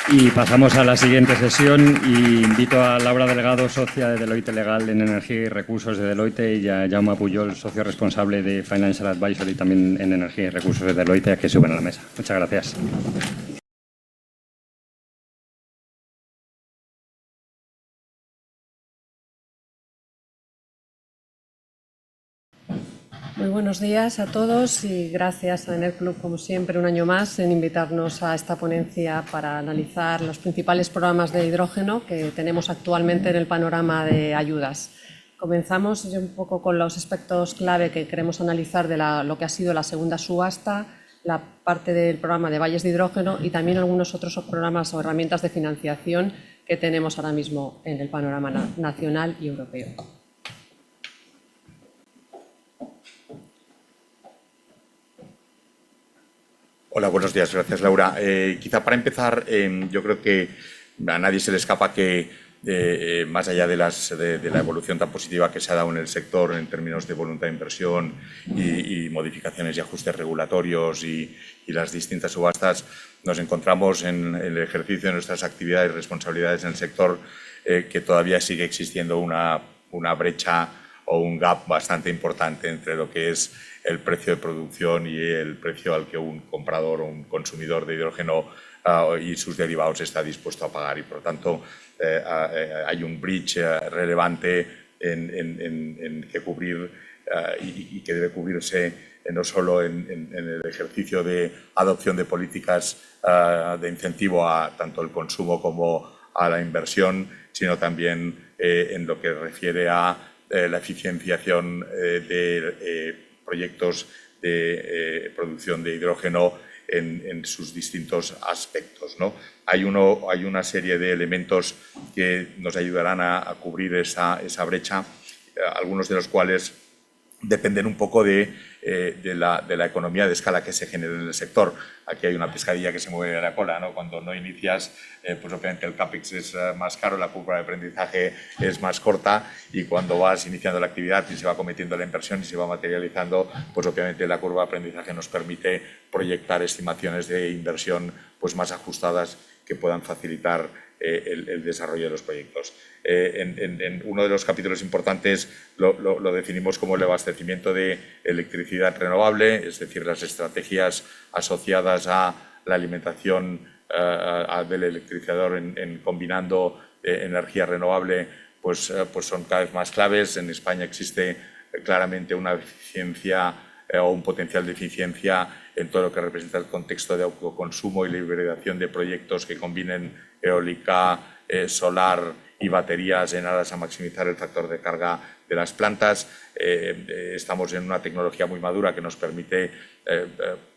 Y pasamos a la siguiente sesión y invito a Laura Delgado, socia de Deloitte Legal en Energía y Recursos de Deloitte, y a Jaume Pujol, socio responsable de Financial Advisory también en Energía y Recursos de Deloitte, a que suban a la mesa. Muchas gracias. Muy buenos días a todos y gracias a Enerclub, como siempre, un año más en invitarnos a esta ponencia para analizar los principales programas de hidrógeno que tenemos actualmente en el panorama de ayudas. Comenzamos un poco con los aspectos clave que queremos analizar de lo que ha sido la segunda subasta, la parte del programa de valles de hidrógeno y también algunos otros programas o herramientas de financiación que tenemos ahora mismo en el panorama nacional y europeo. Hola, buenos días. Gracias, Laura. Quizá para empezar, yo creo que a nadie se le escapa que, más allá de la evolución tan positiva que se ha dado en el sector en términos de voluntad de inversión y modificaciones y ajustes regulatorios y las distintas subastas, nos encontramos en el ejercicio de nuestras actividades y responsabilidades en el sector que todavía sigue existiendo una brecha o un gap bastante importante entre lo que es el precio de producción y el precio al que un comprador o un consumidor de hidrógeno y sus derivados está dispuesto a pagar. Y, por lo tanto, hay un bridge relevante en que cubrir y que debe cubrirse no solo en el ejercicio de adopción de políticas de incentivo a tanto el consumo como a la inversión, sino también en lo que refiere a la eficienciación de proyectos de producción de hidrógeno en sus distintos aspectos, ¿no? Hay una serie de elementos que nos ayudarán a cubrir esa brecha, algunos de los cuales dependen un poco de la economía de escala que se genera en el sector. Aquí hay una pescadilla que se mueve de la cola, ¿no? Cuando no inicias, pues obviamente el CAPEX es más caro, la curva de aprendizaje es más corta, y cuando vas iniciando la actividad y se va cometiendo la inversión y se va materializando, pues obviamente la curva de aprendizaje nos permite proyectar estimaciones de inversión pues más ajustadas que puedan facilitar el desarrollo de los proyectos. En uno de los capítulos importantes lo definimos como el abastecimiento de electricidad renovable, es decir, las estrategias asociadas a la alimentación del electrificador combinando energía renovable, pues son cada vez más claves. En España existe claramente una eficiencia o un potencial de eficiencia en todo lo que representa el contexto de autoconsumo y liberación de proyectos que combinen eólica, solar y baterías en aras a maximizar el factor de carga de las plantas. Estamos en una tecnología muy madura que nos permite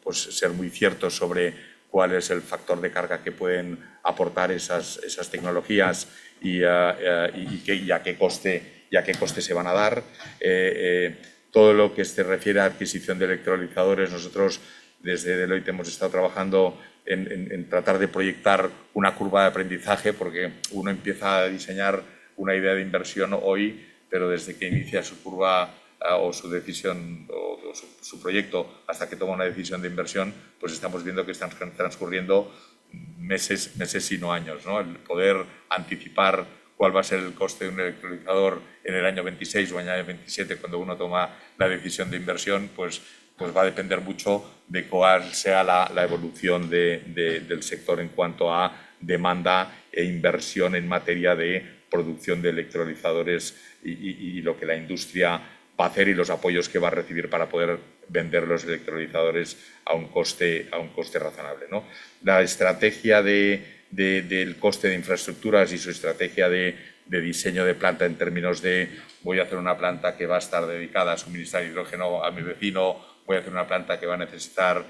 pues ser muy ciertos sobre cuál es el factor de carga que pueden aportar esas tecnologías y a qué coste se van a dar. Todo lo que se refiere a adquisición de electrolizadores, nosotros desde Deloitte hemos estado trabajando en tratar de proyectar una curva de aprendizaje, porque uno empieza a diseñar una idea de inversión hoy, pero desde que inicia su curva o su decisión o su proyecto hasta que toma una decisión de inversión, pues estamos viendo que están transcurriendo meses y no años, ¿no? El poder anticipar cuál va a ser el coste de un electrolizador en el año 26 o en el año 27, cuando uno toma la decisión de inversión, pues va a depender mucho de cuál sea la evolución del sector en cuanto a demanda e inversión en materia de producción de electrolizadores y lo que la industria va a hacer y los apoyos que va a recibir para poder vender los electrolizadores a un coste razonable, ¿no? La estrategia del coste de infraestructuras y su estrategia de diseño de planta en términos de voy a hacer una planta que va a estar dedicada a suministrar hidrógeno a mi vecino, voy a hacer una planta que va a necesitar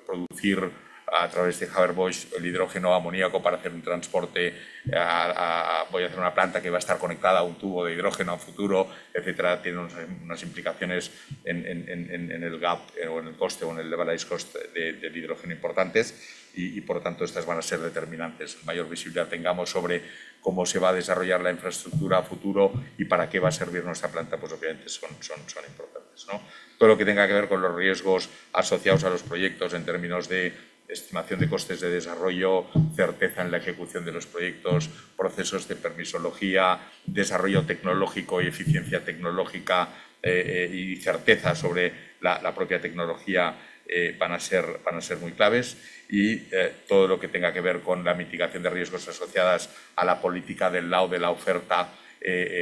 producir a través de Haber-Bosch el hidrógeno amoníaco para hacer un transporte, voy a hacer una planta que va a estar conectada a un tubo de hidrógeno a futuro, etcétera. Tiene unas implicaciones en el gap o en el coste o en el levelized cost del hidrógeno importantes y por lo tanto estas van a ser determinantes. Mayor visibilidad tengamos sobre cómo se va a desarrollar la infraestructura a futuro y para qué va a servir nuestra planta, pues obviamente son importantes, ¿no? Todo lo que tenga que ver con los riesgos asociados a los proyectos en términos de estimación de costes de desarrollo, certeza en la ejecución de los proyectos, procesos de permisología, desarrollo tecnológico y eficiencia tecnológica y certeza sobre la propia tecnología van a ser muy claves, y todo lo que tenga que ver con la mitigación de riesgos asociadas a la política del lado de la oferta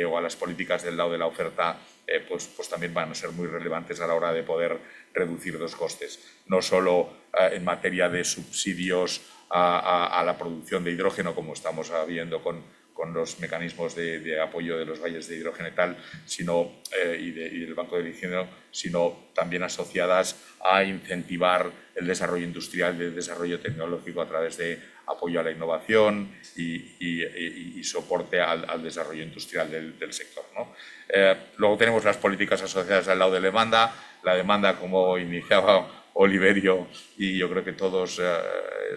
o a las políticas del lado de la oferta pues también van a ser muy relevantes a la hora de poder reducir los costes, no solo en materia de subsidios a la producción de hidrógeno, como estamos viendo con los mecanismos de apoyo de los valles de hidrógeno y tal, y del Banco del Hidrógeno, sino también asociadas a incentivar el desarrollo industrial y el desarrollo tecnológico a través de apoyo a la innovación y soporte al desarrollo industrial del sector, ¿no? Luego tenemos las políticas asociadas al lado de la demanda, como iniciaba Oliverio, y yo creo que todos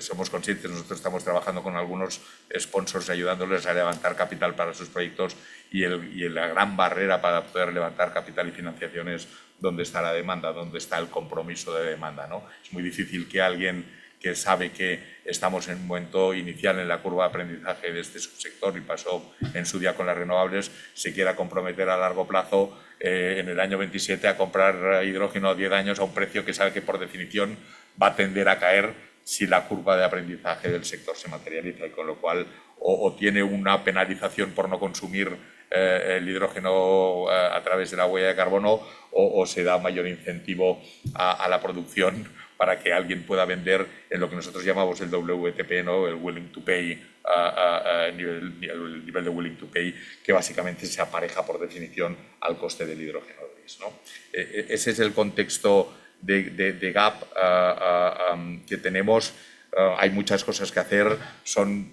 somos conscientes. Nosotros estamos trabajando con algunos sponsors ayudándoles a levantar capital para sus proyectos, y la gran barrera para poder levantar capital y financiación es dónde está la demanda, dónde está el compromiso de demanda, ¿no? Es muy difícil que alguien que sabe que estamos en un momento inicial en la curva de aprendizaje de este subsector y pasó en su día con las renovables, se quiera comprometer a largo plazo en el año 27 a comprar hidrógeno a 10 años a un precio que sabe que por definición va a tender a caer si la curva de aprendizaje del sector se materializa, y con lo cual o tiene una penalización por no consumir el hidrógeno a través de la huella de carbono, o se da mayor incentivo a la producción para que alguien pueda vender en lo que nosotros llamamos el WTP, ¿no? El willing to pay, el nivel de willing to pay, que básicamente se apareja por definición al coste del hidrógeno gris, ¿no? Ese es el contexto de gap que tenemos. Hay muchas cosas que hacer, son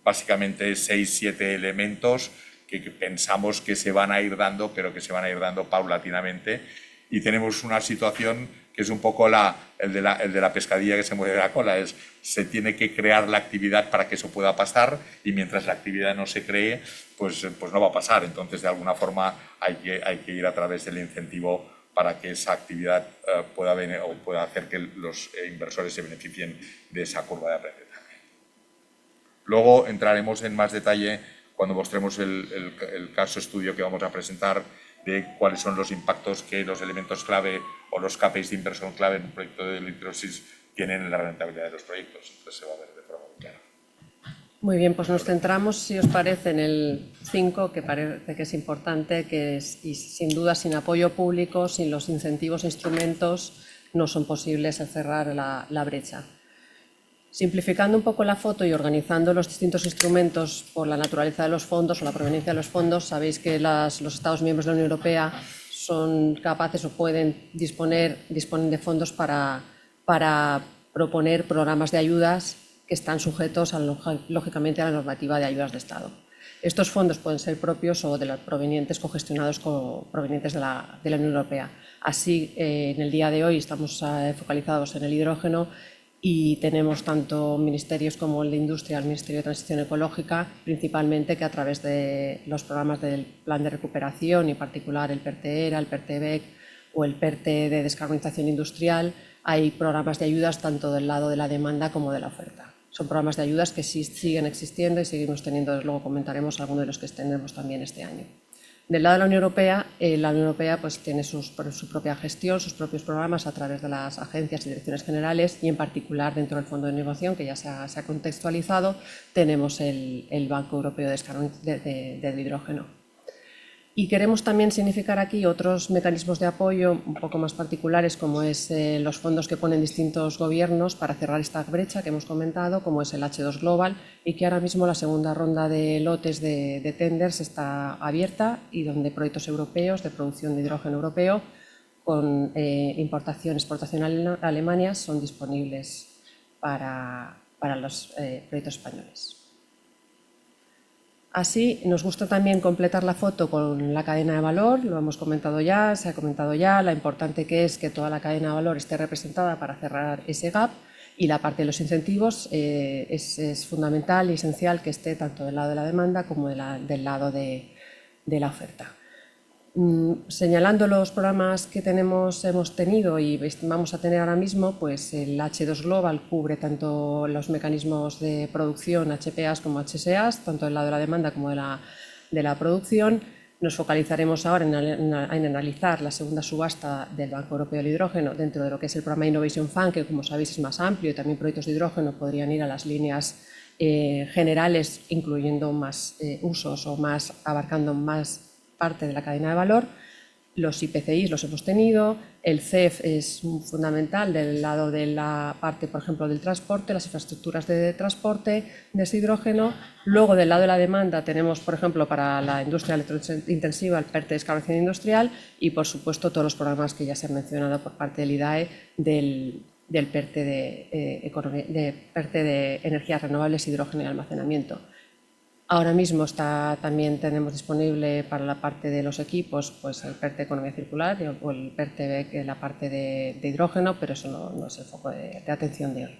básicamente 6-7 elementos que pensamos que se van a ir dando, pero que se van a ir dando paulatinamente, y tenemos una situación que es un poco el de la pescadilla que se mueve la cola. Se tiene que crear la actividad para que eso pueda pasar, y mientras la actividad no se cree, pues no va a pasar. Entonces, de alguna forma, hay que ir a través del incentivo para que esa actividad pueda hacer que los inversores se beneficien de esa curva de aprendizaje. Luego entraremos en más detalle cuando mostremos el caso estudio que vamos a presentar, de cuáles son los impactos que los elementos clave o los KPIs de inversión clave en un proyecto de electrosis tienen en la rentabilidad de los proyectos. Entonces se va a ver de forma muy clara. Muy bien, pues nos centramos, si os parece, en el 5, que parece que es importante, y sin duda sin apoyo público, sin los incentivos e instrumentos, no son posibles cerrar la brecha. Simplificando un poco la foto y organizando los distintos instrumentos por la naturaleza de los fondos o la proveniencia de los fondos, sabéis que los Estados miembros de la Unión Europea son capaces o disponen de fondos para proponer programas de ayudas que están sujetos, lógicamente, a la normativa de ayudas de Estado. Estos fondos pueden ser propios o provenientes, cogestionados provenientes de la Unión Europea. Así, en el día de hoy estamos focalizados en el hidrógeno, y tenemos tanto ministerios como el de Industria, el Ministerio de Transición Ecológica, principalmente, que a través de los programas del Plan de Recuperación, y en particular el PERTE-ERA, el PERTE-BEC o el PERTE de Descarbonización Industrial, hay programas de ayudas tanto del lado de la demanda como de la oferta. Son programas de ayudas que sí siguen existiendo y seguimos teniendo. Luego comentaremos algunos de los que tendremos también este año. Del lado de la Unión Europea pues tiene su propia gestión, sus propios programas a través de las agencias y direcciones generales, y en particular dentro del Fondo de Innovación, que ya se ha contextualizado, tenemos el Banco Europeo del Hidrógeno. Y queremos también significar aquí otros mecanismos de apoyo un poco más particulares, como es los fondos que ponen distintos gobiernos para cerrar esta brecha que hemos comentado, como es el H2 Global, y que ahora mismo la segunda ronda de lotes de tenders está abierta, y donde proyectos europeos de producción de hidrógeno europeo con importación, exportación a Alemania son disponibles para los proyectos españoles. Así, nos gusta también completar la foto con la cadena de valor. Lo hemos comentado ya, se ha comentado ya, la importante que es que toda la cadena de valor esté representada para cerrar ese gap, y la parte de los incentivos es fundamental y esencial que esté tanto del lado de la demanda como del lado de la oferta. Señalando los programas que hemos tenido y vamos a tener ahora mismo, pues el H2 Global cubre tanto los mecanismos de producción HPAs como HSAs, tanto del lado de la demanda como de la producción. Nos focalizaremos ahora en analizar la segunda subasta del Banco Europeo del Hidrógeno dentro de lo que es el programa Innovation Fund, que como sabéis es más amplio, y también proyectos de hidrógeno podrían ir a las líneas generales, incluyendo más usos o abarcando más parte de la cadena de valor. Los IPCIs los hemos tenido, el CEF es fundamental del lado de la parte, por ejemplo, del transporte, las infraestructuras de transporte de ese hidrógeno. Luego, del lado de la demanda, tenemos, por ejemplo, para la industria electrointensiva, el PERTE de descarbonización industrial y, por supuesto, todos los programas que ya se han mencionado por parte del IDAE del PERTE de energías renovables, hidrógeno y almacenamiento. Ahora mismo también tenemos disponible para la parte de los equipos pues el PERTE Economía Circular o el PERTE, que es la parte de hidrógeno, pero eso no es el foco de atención de hoy.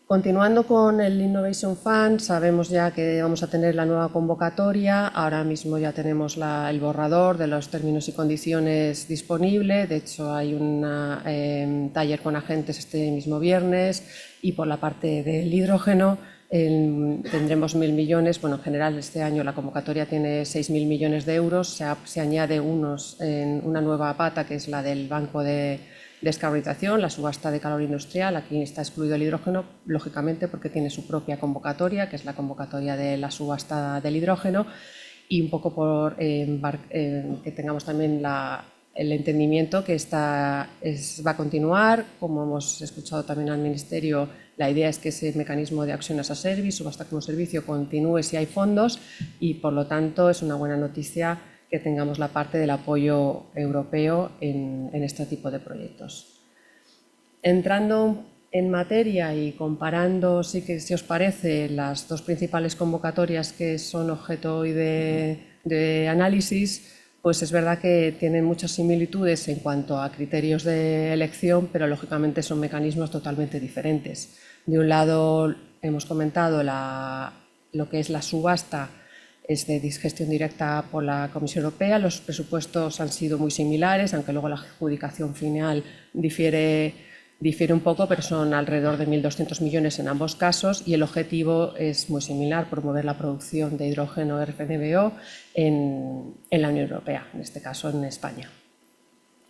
Continuando con el Innovation Fund, sabemos ya que vamos a tener la nueva convocatoria. Ahora mismo ya tenemos el borrador de los términos y condiciones disponible. De hecho, hay un taller con agentes este mismo viernes, y por la parte del hidrógeno tendremos 1.000 millones. Bueno, en general este año la convocatoria tiene 6.000 millones de euros. Se añade una nueva pata, que es la del Banco de Descarbonización, la subasta de calor industrial. Aquí está excluido el hidrógeno, lógicamente, porque tiene su propia convocatoria, que es la convocatoria de la subasta del hidrógeno, y un poco por que tengamos también el entendimiento que va a continuar. Como hemos escuchado también al Ministerio, la idea es que ese mecanismo de Auction as a Service, subasta como servicio, continúe si hay fondos, y por lo tanto es una buena noticia que tengamos la parte del apoyo europeo en este tipo de proyectos. Entrando en materia y comparando, si os parece, las dos principales convocatorias que son objeto hoy de análisis, pues es verdad que tienen muchas similitudes en cuanto a criterios de elección, pero lógicamente son mecanismos totalmente diferentes. De un lado, hemos comentado lo que es la subasta, es de gestión directa por la Comisión Europea. Los presupuestos han sido muy similares, aunque luego la adjudicación final difiere un poco, pero son alrededor de 1.200 millones en ambos casos, y el objetivo es muy similar: promover la producción de hidrógeno RFNBO en la Unión Europea, en este caso en España.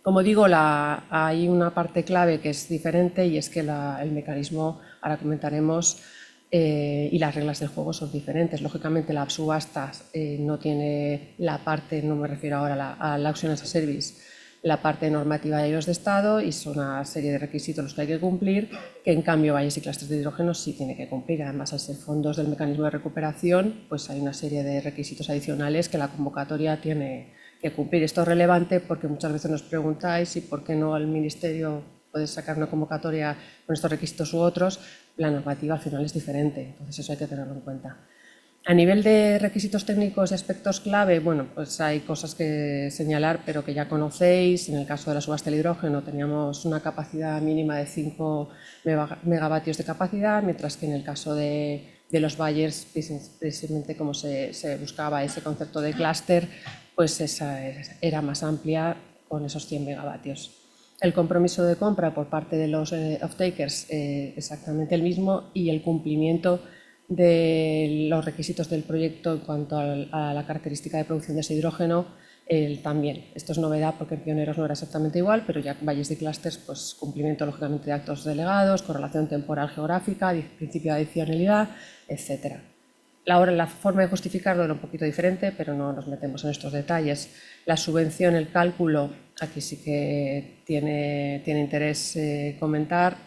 Como digo, hay una parte clave que es diferente, y es que el mecanismo, ahora comentaremos, y las reglas del juego son diferentes. Lógicamente, la subasta no tiene la parte, no me refiero ahora a la Auction as a Service, la parte normativa de ayudas de Estado, y son una serie de requisitos los que hay que cumplir, que en cambio valles y clústeres de hidrógeno sí tiene que cumplir. Además, al ser fondos del mecanismo de recuperación, pues hay una serie de requisitos adicionales que la convocatoria tiene que cumplir. Esto es relevante porque muchas veces nos preguntáis: ¿y por qué no el Ministerio puede sacar una convocatoria con estos requisitos u otros? La normativa al final es diferente, entonces eso hay que tenerlo en cuenta. A nivel de requisitos técnicos y aspectos clave, bueno, pues hay cosas que señalar, pero que ya conocéis. En el caso de la subasta del hidrógeno teníamos una capacidad mínima de 5 megavatios de capacidad, mientras que en el caso de los buyers, precisamente como se buscaba ese concepto de clúster, pues esa era más amplia, con esos 100 megavatios. El compromiso de compra por parte de los off-takers exactamente el mismo, y el cumplimiento de los requisitos del proyecto en cuanto a la característica de producción de ese hidrógeno también. Esto es novedad porque en Pioneros no era exactamente igual, pero ya valles y clústeres, pues cumplimiento lógicamente de actos delegados, correlación temporal geográfica, principio de adicionalidad, etc. La forma de justificarlo era un poquito diferente, pero no nos metemos en estos detalles. La subvención, el cálculo, aquí sí que tiene interés comentar.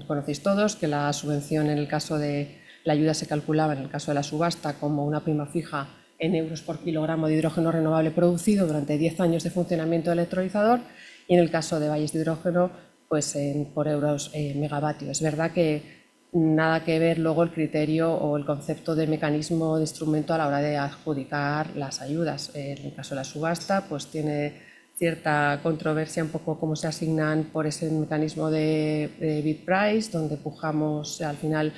Conocéis todos que la subvención, en el caso de la ayuda, se calculaba en el caso de la subasta como una prima fija en euros por kilogramo de hidrógeno renovable producido durante 10 años de funcionamiento del electrolizador, y en el caso de valles de hidrógeno, pues por euros megavatio. Es verdad que nada que ver luego el criterio o el concepto de mecanismo de instrumento a la hora de adjudicar las ayudas. En el caso de la subasta, pues tiene cierta controversia un poco cómo se asignan por ese mecanismo de bid price, donde pujamos al final,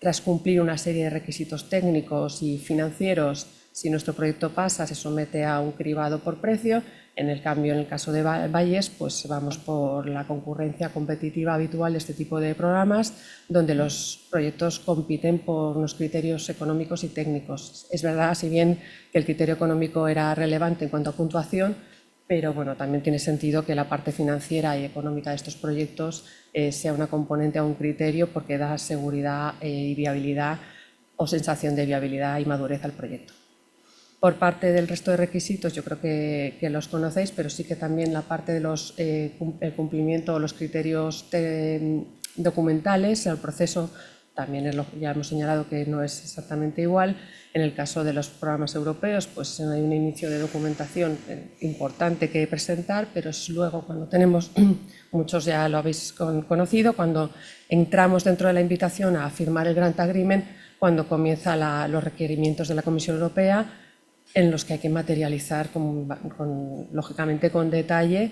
tras cumplir una serie de requisitos técnicos y financieros, Si nuestro proyecto pasa, se somete a un cribado por precio. En el caso de Valles, pues vamos por la concurrencia competitiva habitual de este tipo de programas, donde los proyectos compiten por unos criterios económicos y técnicos. Es verdad, si bien que el criterio económico era relevante en cuanto a puntuación, pero bueno, también tiene sentido que la parte financiera y económica de estos proyectos sea una componente a un criterio, porque da seguridad y viabilidad o sensación de viabilidad y madurez al proyecto. Por parte del resto de requisitos, yo creo que los conocéis, pero sí que también la parte de el cumplimiento o los criterios documentales, el proceso también ya hemos señalado que no es exactamente igual. En el caso de los programas europeos, pues hay un inicio de documentación importante que presentar, pero es luego cuando tenemos, muchos ya lo habéis conocido, cuando entramos dentro de la invitación a firmar el Grant Agreement, cuando comienzan los requerimientos de la Comisión Europea, en los que hay que materializar, lógicamente con detalle,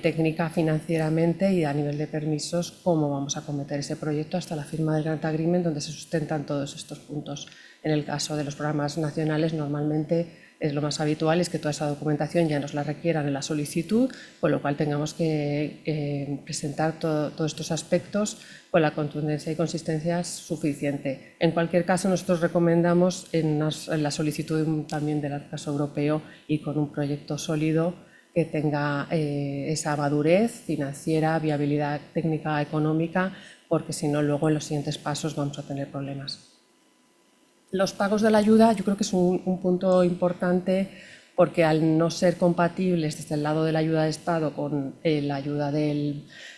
técnica, financieramente y a nivel de permisos, cómo vamos a acometer ese proyecto hasta la firma del Grant Agreement, donde se sustentan todos estos puntos. En el caso de los programas nacionales, normalmente lo más habitual es que toda esa documentación ya nos la requieran en la solicitud, con lo cual tengamos que presentar todos estos aspectos con la contundencia y consistencia suficiente. En cualquier caso, nosotros recomendamos en la solicitud también del caso europeo y con un proyecto sólido que tenga esa madurez financiera, viabilidad técnica, económica, porque si no, luego en los siguientes pasos vamos a tener problemas. Los pagos de la ayuda yo creo que es un punto importante, porque al no ser compatibles desde el lado de la ayuda de Estado con la ayuda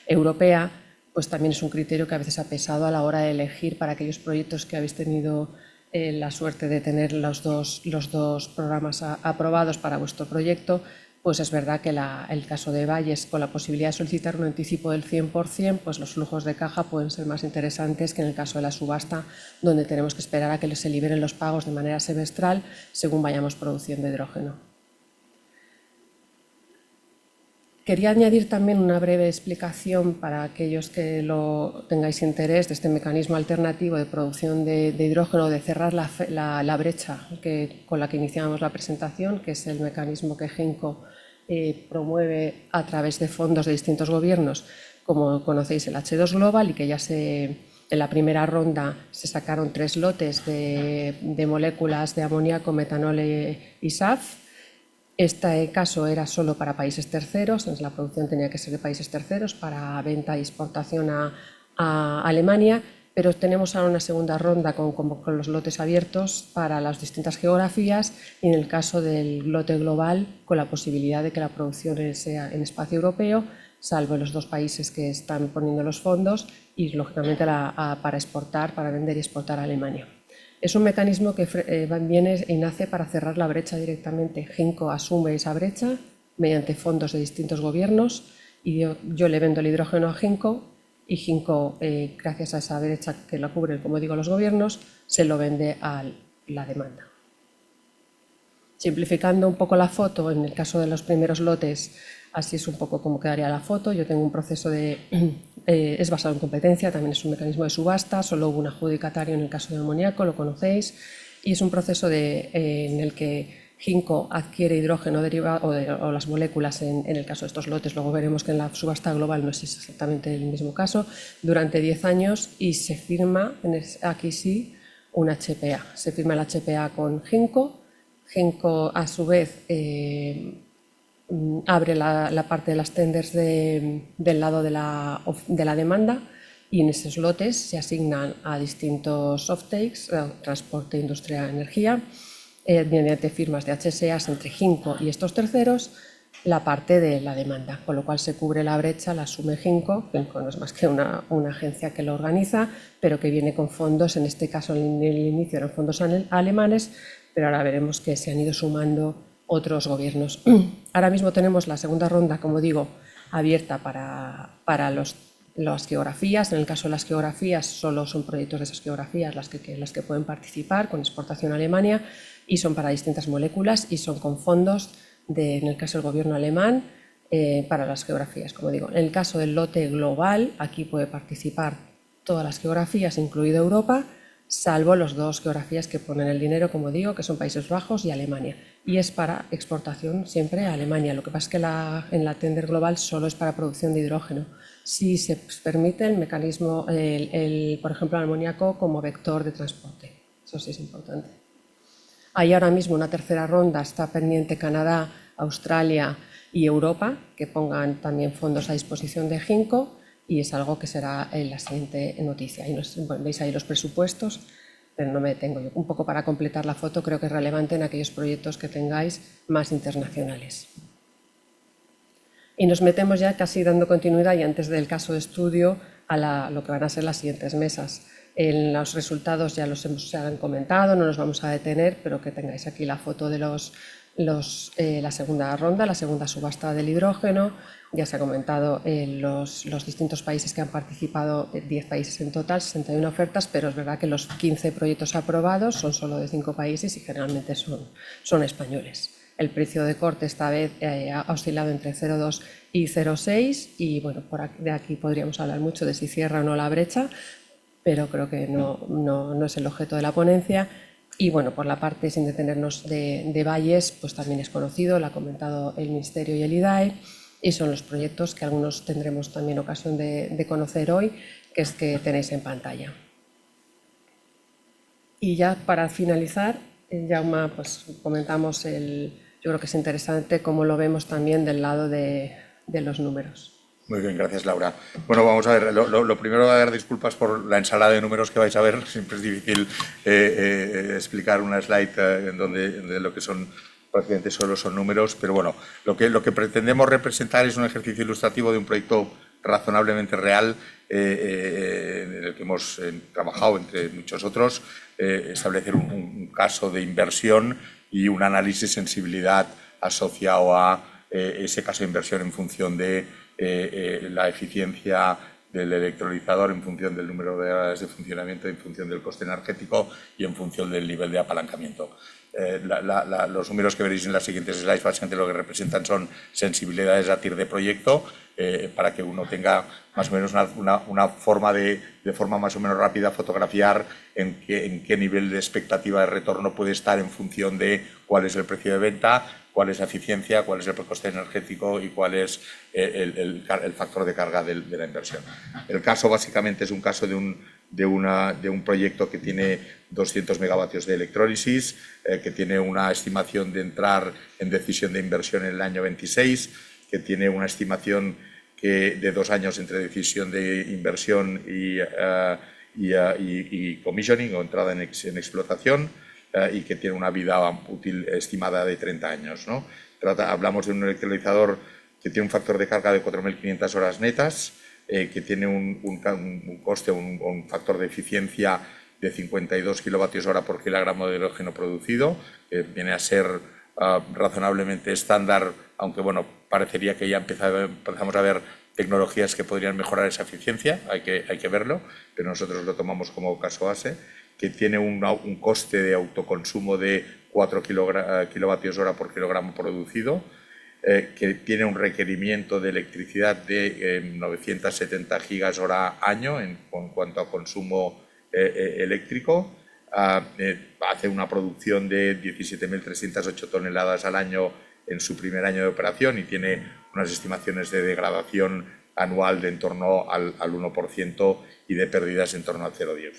europea, pues también es un criterio que a veces ha pesado a la hora de elegir para aquellos proyectos que habéis tenido la suerte de tener los dos programas aprobados para vuestro proyecto. Pues es verdad que el caso de Valles, con la posibilidad de solicitar un anticipo del 100%, pues los flujos de caja pueden ser más interesantes que en el caso de la subasta, donde tenemos que esperar a que se liberen los pagos de manera semestral según vayamos produciendo hidrógeno. Quería añadir también una breve explicación para aquellos que tengáis interés de este mecanismo alternativo de producción de hidrógeno, de cerrar la brecha con la que iniciamos la presentación, que es el mecanismo que GENCO promueve a través de fondos de distintos gobiernos, como conocéis el H2 Global, y que ya en la primera ronda se sacaron 3 lotes de moléculas de amoníaco, metanol y SAF. Este caso era solo para países terceros, entonces la producción tenía que ser de países terceros para venta y exportación a Alemania, pero tenemos ahora una segunda ronda con los lotes abiertos para las distintas geografías, y en el caso del lote global con la posibilidad de que la producción sea en espacio europeo, salvo los 2 países que están poniendo los fondos, y lógicamente para exportar, para vender y exportar a Alemania. Es un mecanismo que viene y nace para cerrar la brecha directamente. GENCO asume esa brecha mediante fondos de distintos gobiernos, y yo le vendo el hidrógeno a GENCO, y GENCO, gracias a esa brecha que la cubren, como digo, los gobiernos, se lo vende a la demanda. Simplificando un poco la foto, en el caso de los primeros lotes, así es un poco como quedaría la foto. Yo tengo un proceso es basado en competencia, también es un mecanismo de subasta, solo hubo un adjudicatario en el caso de amoníaco, lo conocéis, y es un proceso en el que GENCO adquiere hidrógeno derivado o las moléculas en el caso de estos lotes. Luego veremos que en la subasta global no es exactamente el mismo caso, durante 10 años, y se firma, aquí sí, un HPA. Se firma el HPA con GENCO. GENCO, a su vez, abre la parte de las tenders del lado de la demanda, y en esos lotes se asignan a distintos offtakes, transporte, industria, energía, mediante firmas de HSAs entre GENCO y estos terceros, la parte de la demanda, con lo cual se cubre la brecha, la asume GENCO. GENCO no es más que una agencia que lo organiza, pero que viene con fondos, en este caso en el inicio eran fondos alemanes, pero ahora veremos que se han ido sumando otros gobiernos. Ahora mismo tenemos la segunda ronda, como digo, abierta para las geografías. En el caso de las geografías, solo son proyectos de esas geografías las que pueden participar con exportación a Alemania, y son para distintas moléculas y son con fondos en el caso del gobierno alemán, para las geografías, como digo. En el caso del lote global, aquí puede participar todas las geografías, incluido Europa, salvo las dos geografías que ponen el dinero, como digo, que son Países Bajos y Alemania. Y es para exportación siempre a Alemania. Lo que pasa es que en la tender global solo es para producción de hidrógeno. Si se permite el mecanismo, por ejemplo, el amoníaco como vector de transporte. Eso sí es importante. Hay ahora mismo una tercera ronda, está pendiente Canadá, Australia y Europa, que pongan también fondos a disposición de Ginkgo, y es algo que será en la siguiente noticia. Veis ahí los presupuestos, pero no me detengo. Un poco para completar la foto, creo que es relevante en aquellos proyectos que tengáis más internacionales. Y nos metemos ya casi dando continuidad, y antes del caso de estudio, a lo que van a ser las siguientes mesas. En los resultados ya se han comentado, no nos vamos a detener, pero que tengáis aquí la foto de la segunda ronda, la segunda subasta del hidrógeno. Ya se ha comentado los distintos países que han participado, 10 países en total, 61 ofertas, pero es verdad que los 15 proyectos aprobados son solo de 5 países y generalmente son españoles. El precio de corte esta vez ha oscilado entre 0,2 y 0,6 y bueno, de aquí podríamos hablar mucho de si cierra o no la brecha, pero creo que no es el objeto de la ponencia. Y bueno, por la parte, sin detenernos de Valles, pues también es conocido, lo ha comentado el Ministerio y el IDAE, y son los proyectos que algunos tendremos también ocasión de conocer hoy, que tenéis en pantalla. Y ya para finalizar, Jaume, pues comentamos yo creo que es interesante cómo lo vemos también del lado de los números. Muy bien, gracias, Laura. Bueno, vamos a ver, lo primero, a dar disculpas por la ensalada de números que vais a ver. Siempre es difícil explicar una slide en donde lo que son prácticamente solo son números, pero bueno, lo que pretendemos representar es un ejercicio ilustrativo de un proyecto razonablemente real en el que hemos trabajado, entre muchos otros, establecer un caso de inversión y un análisis de sensibilidad asociado a ese caso de inversión en función de la eficiencia del electrolizador, en función del número de horas de funcionamiento, en función del coste energético y en función del nivel de apalancamiento. Los números que veréis en las siguientes slides básicamente lo que representan son sensibilidades a TIR de proyecto para que uno tenga más o menos una forma de forma más o menos rápida fotografiar en qué nivel de expectativa de retorno puede estar en función de cuál es el precio de venta, cuál es la eficiencia, cuál es el coste energético y cuál es el factor de carga de la inversión. El caso básicamente es un caso de un proyecto que tiene 200 megavatios de electrólisis, que tiene una estimación de entrar en decisión de inversión en el año 26, que tiene una estimación de 2 años entre decisión de inversión y commissioning o entrada en explotación, y que tiene una vida útil estimada de 30 años, ¿no? Hablamos de un electrolizador que tiene un factor de carga de 4.500 horas netas, que tiene un coste, un factor de eficiencia de 52 kilovatios hora por kilogramo de hidrógeno producido, que viene a ser razonablemente estándar, aunque bueno, parecería que ya empezamos a ver tecnologías que podrían mejorar esa eficiencia, hay que verlo, pero nosotros lo tomamos como caso base, que tiene un coste de autoconsumo de 4 kilovatios hora por kilogramo producido, que tiene un requerimiento de electricidad de 970 gigas hora año en cuanto a consumo eléctrico, hace una producción de 17.308 toneladas al año en su primer año de operación y tiene unas estimaciones de degradación anual de en torno al 1% y de pérdidas en torno al 0,10%.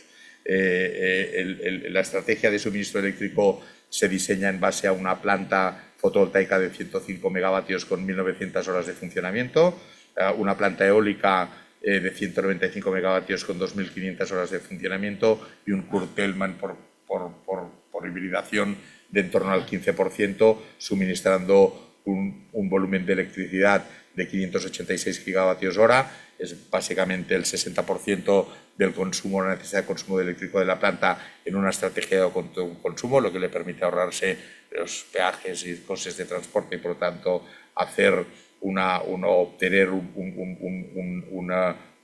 La estrategia de suministro eléctrico se diseña en base a una planta fotovoltaica de 105 megavatios con 1.900 horas de funcionamiento, una planta eólica de 195 megavatios con 2.500 horas de funcionamiento y un curtailment por hibridación de en torno al 15%, suministrando un volumen de electricidad de 586 gigavatios hora. Es básicamente el 60% del consumo, la necesidad de consumo eléctrico de la planta en una estrategia de autoconsumo, lo que le permite ahorrarse los peajes y costes de transporte y, por lo tanto, obtener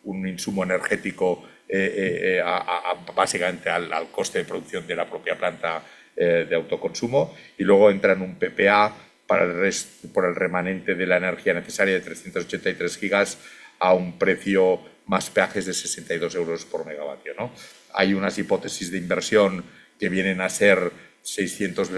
un insumo energético básicamente al coste de producción de la propia planta de autoconsumo, y luego entra en un PPA por el remanente de la energía necesaria de 383 gigas a un precio más peajes de 62 euros por megavatio, ¿no? Hay unas hipótesis de inversión que vienen a ser 600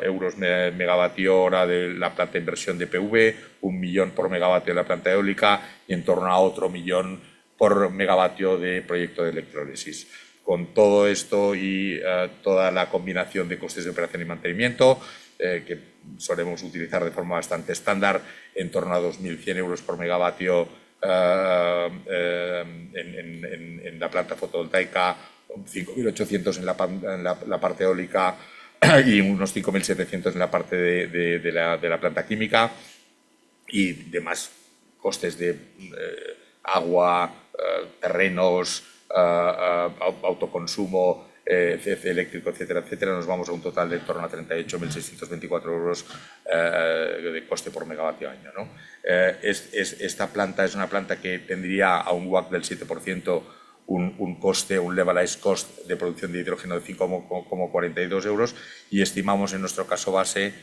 euros megavatio hora de la planta de inversión de PV, 1 millón por megavatio de la planta eólica y en torno a otro millón por megavatio de proyecto de electrólisis. Con todo esto y toda la combinación de costes de operación y mantenimiento, que solemos utilizar de forma bastante estándar, en torno a 2.100 euros por megavatio en la planta fotovoltaica, 5.800 en la parte eólica y unos 5.700 en la parte de la planta química, y demás costes de agua, terrenos, autoconsumo eléctrico, etcétera, etcétera, nos vamos a un total de en torno a 38.624 euros de coste por megavatio año, ¿no? Esta planta es una planta que tendría a un WACC del 7% un coste, un levelized cost de producción de hidrógeno de 5,42 euros, y estimamos en nuestro caso base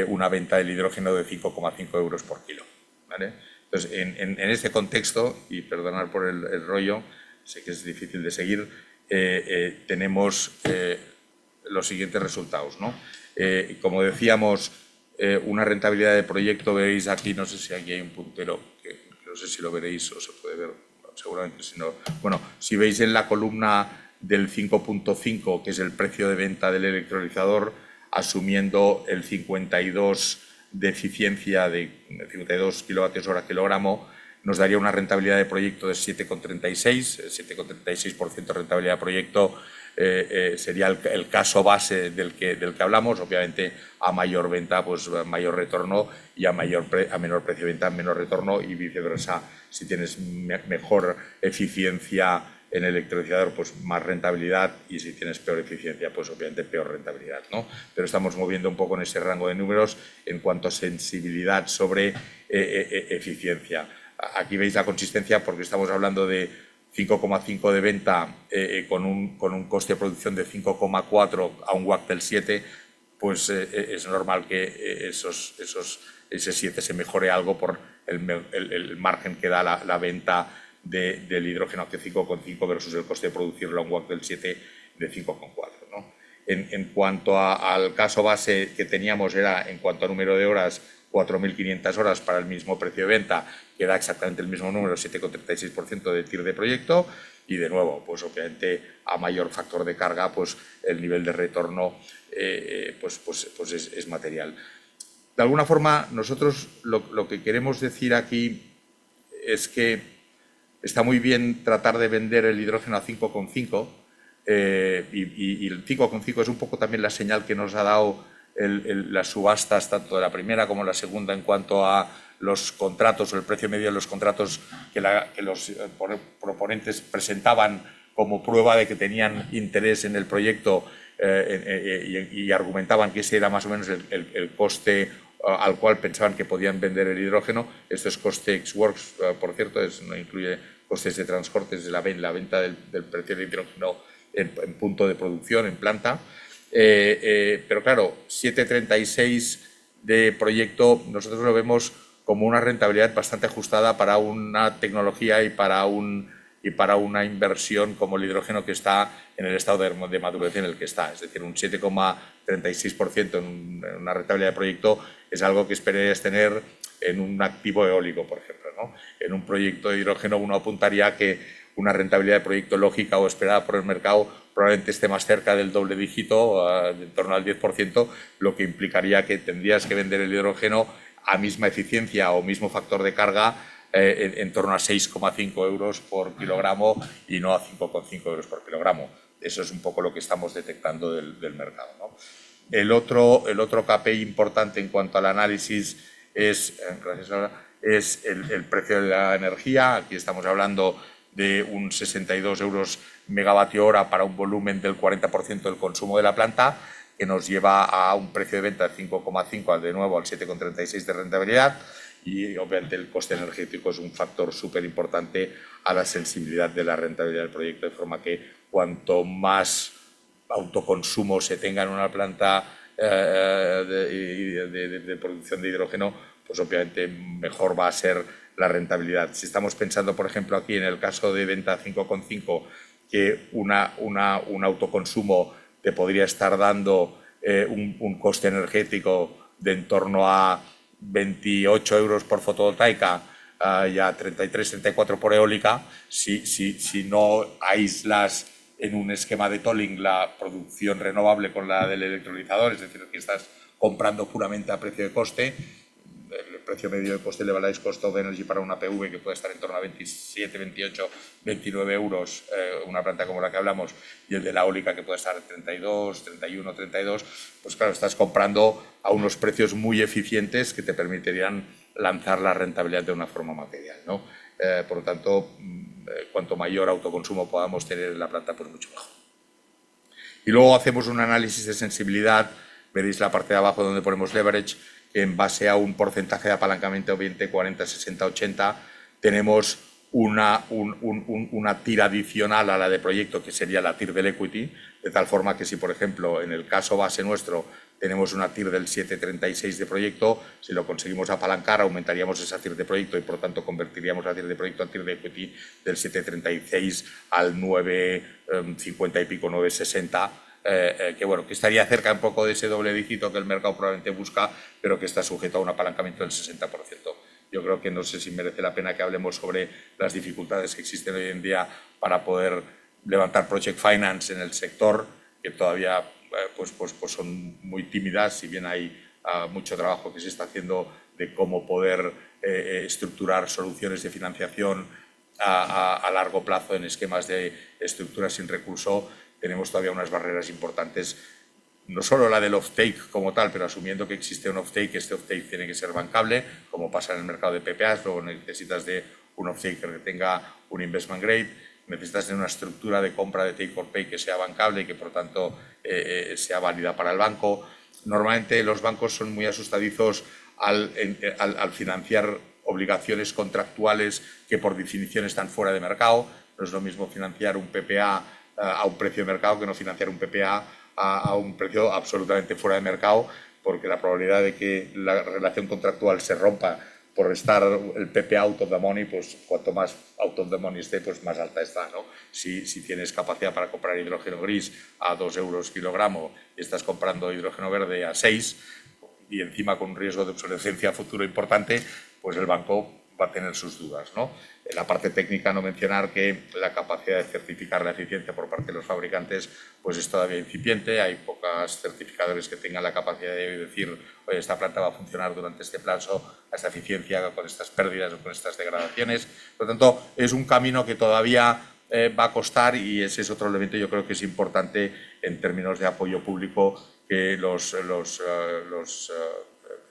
una venta del hidrógeno de 5,5 euros por kilo, ¿vale? Entonces, en este contexto, y perdonad por el rollo, sé que es difícil de seguir, tenemos los siguientes resultados, ¿no? Como decíamos, una rentabilidad de proyecto, veis aquí, no sé si aquí hay un puntero, que no sé si lo veréis o se puede ver, seguramente si no. Bueno, si veis en la columna del 5.5, que es el precio de venta del electrolizador, asumiendo el 52 de eficiencia de 52 kilovatios hora kilogramo, nos daría una rentabilidad de proyecto de 7,36, 7,36% de rentabilidad de proyecto. Sería el caso base del que hablamos. Obviamente, a mayor venta, pues mayor retorno, y a menor precio de venta, menor retorno, y viceversa. Si tienes mejor eficiencia en el electrolizador, pues más rentabilidad, y si tienes peor eficiencia, pues obviamente peor rentabilidad, ¿no? Pero estamos moviendo un poco en ese rango de números en cuanto a sensibilidad sobre eficiencia. Aquí veis la consistencia, porque estamos hablando de 5,5 de venta con un coste de producción de 5,4 a un WACC del 7, pues es normal que ese 7 se mejore algo por el margen que da la venta del hidrógeno a 5,5 versus el coste de producirlo a un WACC del 7 de 5,4, ¿no? En cuanto al caso base que teníamos, era en cuanto a número de horas, 4.500 horas para el mismo precio de venta, que da exactamente el mismo número, 7,36% de TIR de proyecto, y de nuevo, pues obviamente a mayor factor de carga, pues el nivel de retorno pues es material. De alguna forma, nosotros lo que queremos decir aquí es que está muy bien tratar de vender el hidrógeno a 5,5, y el 5,5 es un poco también la señal que nos ha dado las subastas, tanto de la primera como la segunda, en cuanto a los contratos o el precio medio de los contratos que los proponentes presentaban como prueba de que tenían interés en el proyecto, y argumentaban que ese era más o menos el coste al cual pensaban que podían vender el hidrógeno. Esto es coste ex-works, por cierto, no incluye costes de transportes de la venta del precio del hidrógeno en punto de producción, en planta. Pero claro, 7,36 de proyecto nosotros lo vemos como una rentabilidad bastante ajustada para una tecnología y para una inversión como el hidrógeno, que está en el estado de maduración en el que está. Es decir, un 7,36% en una rentabilidad de proyecto es algo que esperarías tener en un activo eólico, por ejemplo, ¿no? En un proyecto de hidrógeno uno apuntaría que una rentabilidad de proyecto lógica o esperada por el mercado probablemente esté más cerca del doble dígito, en torno al 10%, lo que implicaría que tendrías que vender el hidrógeno a misma eficiencia o mismo factor de carga en torno a 6,5 euros por kilogramo y no a 5,5 euros por kilogramo. Eso es un poco lo que estamos detectando del mercado, ¿no? El otro KPI importante en cuanto al análisis es el precio de la energía. Aquí estamos hablando de un 62 euros megavatio hora para un volumen del 40% del consumo de la planta, que nos lleva a un precio de venta de 5,5, de nuevo al 7,36 de rentabilidad, y obviamente el coste energético es un factor súper importante a la sensibilidad de la rentabilidad del proyecto, de forma que cuanto más autoconsumo se tenga en una planta de producción de hidrógeno, pues obviamente mejor va a ser la rentabilidad. Si estamos pensando, por ejemplo, aquí en el caso de venta 5,5, que un autoconsumo te podría estar dando un coste energético de en torno a 28 euros por fotovoltaica y a 33, 34 por eólica, si no aíslas en un esquema de tolling la producción renovable con la del electrolizador, es decir, que estás comprando puramente a precio de coste. El precio medio de coste levelized cost of energy para una PV que puede estar en torno a 27, 28, 29 euros, una planta como la que hablamos, y el de la eólica que puede estar en 32, 31, 32, pues claro, estás comprando a unos precios muy eficientes que te permitirían lanzar la rentabilidad de una forma material, ¿no? Por lo tanto, cuanto mayor autoconsumo podamos tener en la planta, pues mucho mejor. Y luego hacemos un análisis de sensibilidad, veréis la parte de abajo donde ponemos leverage, que en base a un porcentaje de apalancamiento 20, 40, 60, 80, tenemos una TIR adicional a la de proyecto, que sería la TIR del equity, de tal forma que si, por ejemplo, en el caso base nuestro, tenemos una TIR del 7,36 de proyecto, si lo conseguimos apalancar, aumentaríamos esa TIR de proyecto y, por tanto, convertiríamos la TIR de proyecto a TIR de equity del 7,36 al 9,50 y pico, 9,60, que bueno, que estaría cerca un poco de ese doble dígito que el mercado probablemente busca, pero que está sujeto a un apalancamiento del 60%. Yo creo que no sé si merece la pena que hablemos sobre las dificultades que existen hoy en día para poder levantar project finance en el sector, que todavía pues son muy tímidas, si bien hay mucho trabajo que se está haciendo de cómo poder estructurar soluciones de financiación a largo plazo en esquemas de estructuras sin recurso. Tenemos todavía unas barreras importantes, no solo la del off-take como tal, pero asumiendo que existe un off-take, este off-take tiene que ser bancable, como pasa en el mercado de PPAs. Luego necesitas de un off-take que tenga un investment grade, necesitas de una estructura de compra de take or pay que sea bancable y que, por tanto, sea válida para el banco. Normalmente los bancos son muy asustadizos al financiar obligaciones contractuales que por definición están fuera de mercado. No es lo mismo financiar un PPA a un precio de mercado que no financiar un PPA a un precio absolutamente fuera de mercado, porque la probabilidad de que la relación contractual se rompa por estar el PPA out of the money, pues cuanto más out of the money esté, pues más alta está, ¿no? Si tienes capacidad para comprar hidrógeno gris a 2 euros kilogramo y estás comprando hidrógeno verde a 6 y encima con un riesgo de obsolescencia futuro importante, pues el banco va a tener sus dudas, ¿no? En la parte técnica, no mencionar que la capacidad de certificar la eficiencia por parte de los fabricantes pues es todavía incipiente. Hay pocos certificadores que tengan la capacidad de decir, oye, esta planta va a funcionar durante este plazo a esta eficiencia, con estas pérdidas o con estas degradaciones. Por lo tanto, es un camino que todavía va a costar, y ese es otro elemento yo creo que es importante en términos de apoyo público, que los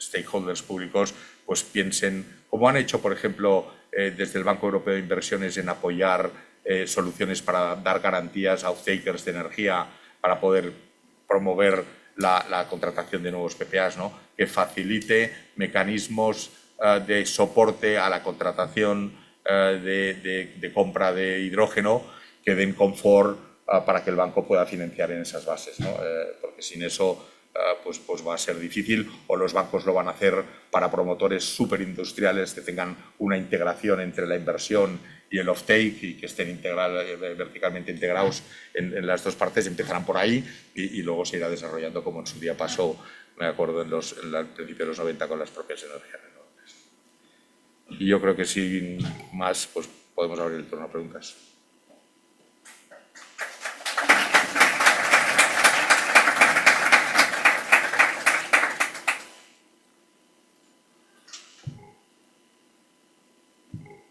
stakeholders públicos pues piensen, como han hecho, por ejemplo, desde el Banco Europeo de Inversiones, en apoyar soluciones para dar garantías a off-takers de energía para poder promover la contratación de nuevos PPAs, ¿no? Que facilite mecanismos de soporte a la contratación de compra de hidrógeno que den confort para que el banco pueda financiar en esas bases, ¿no? Porque sin eso pues va a ser difícil, o los bancos lo van a hacer para promotores superindustriales que tengan una integración entre la inversión y el off-take y que estén verticalmente integrados en las dos partes. Empezarán por ahí y luego se irá desarrollando, como en su día pasó, me acuerdo, al principio de los 90 con las propias energías renovables. Y yo creo que sin más, pues podemos abrir el turno a preguntas.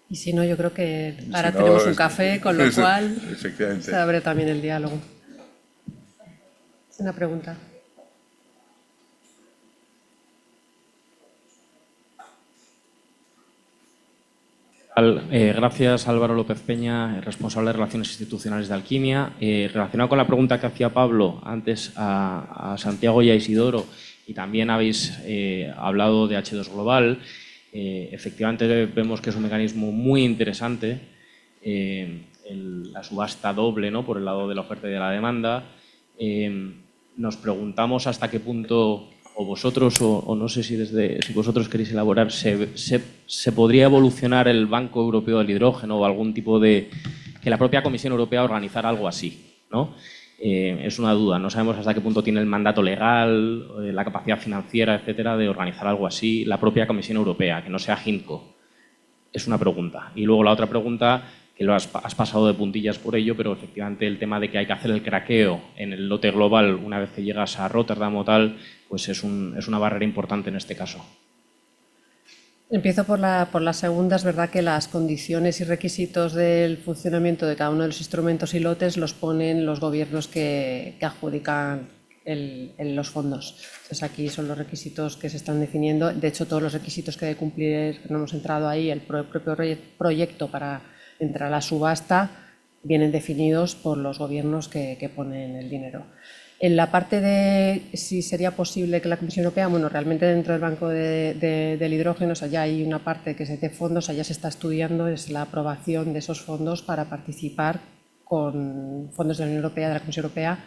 Y si no, yo creo que ahora tenemos un café, con lo cual se abre también el diálogo. Una pregunta. Gracias, Álvaro López Peña, responsable de Relaciones Institucionales de Alquimia. Relacionado con la pregunta que hacía Pablo antes a Santiago y a Isidoro, y también habéis hablado de H2 Global, efectivamente vemos que es un mecanismo muy interesante, la subasta doble, ¿no?, por el lado de la oferta y de la demanda. Nos preguntamos hasta qué punto o vosotros, o no sé si vosotros queréis elaborar, ¿se podría evolucionar el Banco Europeo del Hidrógeno o algún tipo de... que la propia Comisión Europea organizara algo así, ¿no? Es una duda, no sabemos hasta qué punto tiene el mandato legal, la capacidad financiera, etcétera, de organizar algo así la propia Comisión Europea, que no sea HINCO. Es una pregunta. Y luego la otra pregunta, que lo has pasado de puntillas por ello, pero efectivamente el tema de que hay que hacer el craqueo en el lote global una vez que llegas a Rotterdam o tal, pues es una barrera importante en este caso. Empiezo por la segunda. Es verdad que las condiciones y requisitos del funcionamiento de cada uno de los instrumentos y lotes los ponen los gobiernos que adjudican los fondos. Entonces, aquí son los requisitos que se están definiendo. De hecho, todos los requisitos que debe cumplir, no hemos entrado ahí, el propio proyecto para entrar a la subasta, vienen definidos por los gobiernos que ponen el dinero. En la parte de si sería posible que la Comisión Europea, bueno, realmente dentro del Banco del Hidrógeno, o sea, ya hay una parte que se de fondos, allá se está estudiando, es la aprobación de esos fondos para participar con fondos de la Unión Europea, de la Comisión Europea,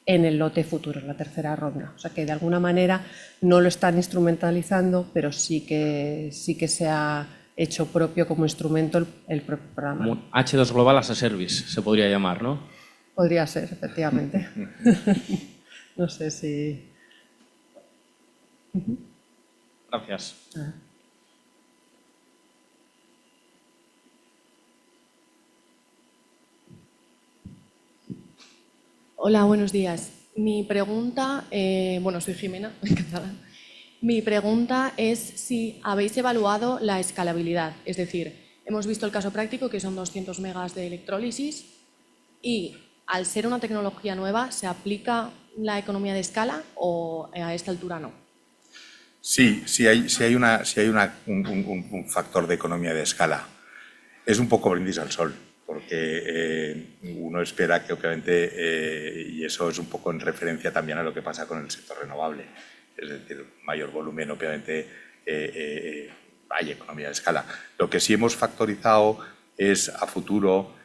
en el lote futuro, en la tercera ronda. O sea, que de alguna manera no lo están instrumentalizando, pero sí que se ha hecho propio como instrumento el propio programa. Como H2 Global as a Service se podría llamar, ¿no? Podría ser, efectivamente. No sé si... Gracias. Hola, buenos días. Mi pregunta, soy Jimena, encantada. Mi pregunta es si habéis evaluado la escalabilidad. Es decir, hemos visto el caso práctico, que son 200 megas de electrólisis, y al ser una tecnología nueva, ¿se aplica la economía de escala o a esta altura no? Sí hay un factor de economía de escala. Es un poco brindis al sol, porque uno espera que obviamente, y eso es un poco en referencia también a lo que pasa con el sector renovable, es decir, mayor volumen, obviamente hay economía de escala. Lo que sí hemos factorizado es a futuro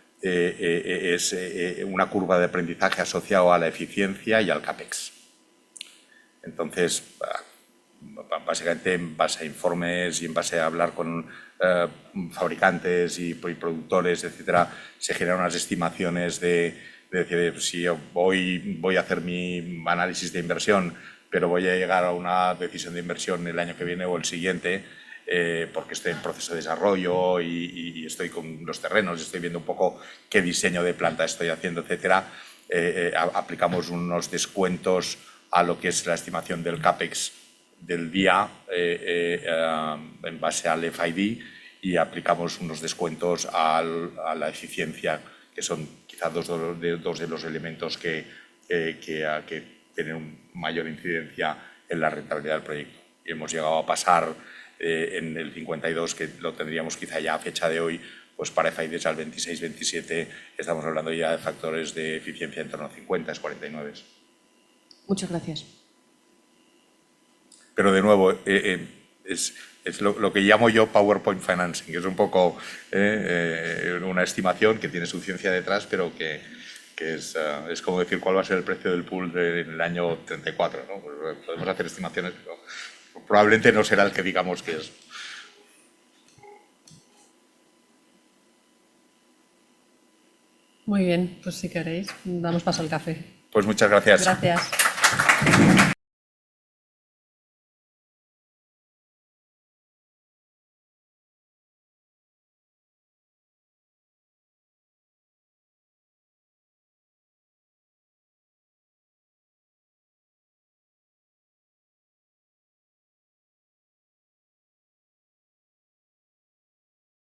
una curva de aprendizaje asociado a la eficiencia y al CAPEX. Entonces, básicamente en base a informes y en base a hablar con fabricantes y productores, etcétera, se generan unas estimaciones de decir, si voy a hacer mi análisis de inversión, pero voy a llegar a una decisión de inversión el año que viene o el siguiente, porque estoy en proceso de desarrollo y estoy con los terrenos, estoy viendo un poco qué diseño de planta estoy haciendo, etcétera, aplicamos unos descuentos a lo que es la estimación del CAPEX del día en base al FID, y aplicamos unos descuentos a la eficiencia, que son quizás dos de los elementos que tienen mayor incidencia en la rentabilidad del proyecto. Y hemos llegado a pasar en el 52, que lo tendríamos quizá ya a fecha de hoy, pues para FIDs al 26-27 estamos hablando ya de factores de eficiencia en torno a 50, 49. Muchas gracias. Pero de nuevo, es lo que llamo yo PowerPoint Financing, que es un poco una estimación que tiene su ciencia detrás, pero que es como decir cuál va a ser el precio del pool en el año 34, ¿no? Pues podemos hacer estimaciones, pero probablemente no será el que digamos que es. Muy bien, pues si queréis, damos paso al café. Pues muchas gracias. Gracias.